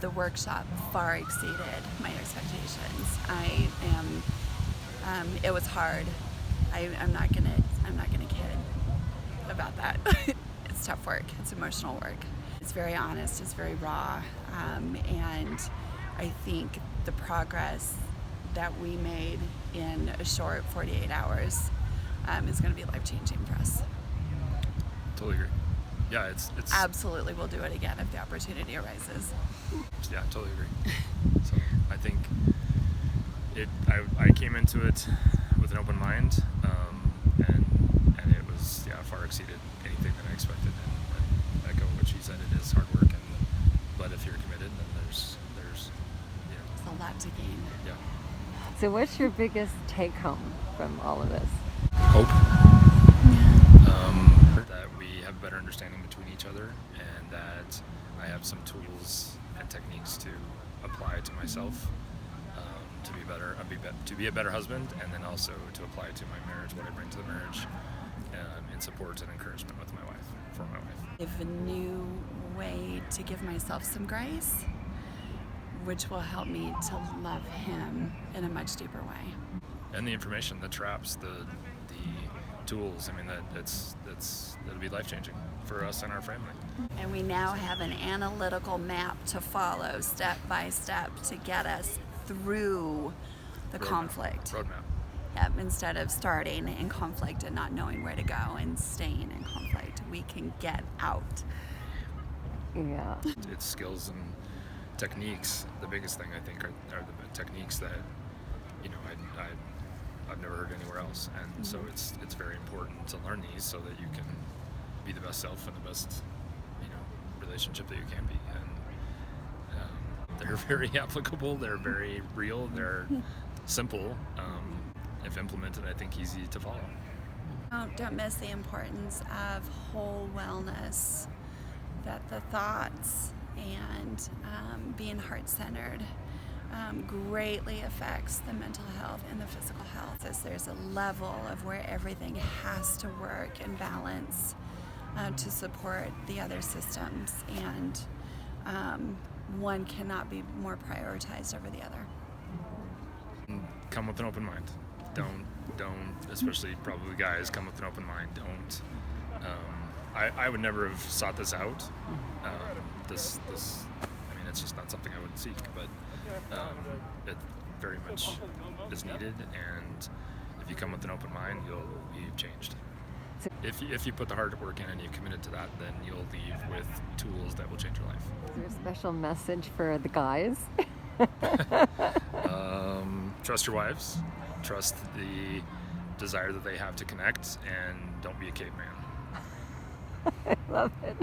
The workshop far exceeded my expectations. It was hard. I'm not gonna kid about that. It's tough work. It's emotional work. It's very honest. It's very raw, and I think the progress that we made in a short 48 hours is going to be life-changing for us. Totally agree. Yeah, it's absolutely. We'll do it again if the opportunity arises. Yeah, totally agree. So I think I came into it with an open mind, and it was far exceeded anything that I expected. And echo what she said. It is hard work, but if you're committed, then there's a lot to gain. Yeah. So what's your biggest take home from all of this? Hope. That we have a better understanding between each other, and that I have some tools and techniques to apply to myself to be a better husband, and then also to apply to my marriage, what I bring to the marriage, in support and encouragement with my wife, for my wife. I have a new way to give myself some grace, which will help me to love him in a much deeper way. And the information, the traps, the tools, that'll be life-changing for us and our family. And we now have an analytical map to follow step by step to get us through the conflict. Roadmap. Yep, instead of starting in conflict and not knowing where to go and staying in conflict, we can get out. Yeah. It's skills and techniques. The biggest thing, I think, are the techniques that I've never heard anywhere else, and so it's very important to learn these so that you can be the best self and the best relationship that you can be. And they're very applicable. They're very real. They're simple. If implemented, I think easy to follow. Don't miss the importance of whole wellness. That the thoughts and being heart-centered greatly affects the mental health and the physical health, as there's a level of where everything has to work and balance to support the other systems, and one cannot be more prioritized over the other. Come with an open mind. Don't especially probably guys, come with an open mind. Don't I would never have sought this out. This it's just not something I would seek, but it very much is needed, and if you come with an open mind, you've changed. If you put the hard work in and you're committed to that, then you'll leave with tools that will change your life. Is there a special message for the guys? Trust your wives, trust the desire that they have to connect, and don't be a caveman. I love it.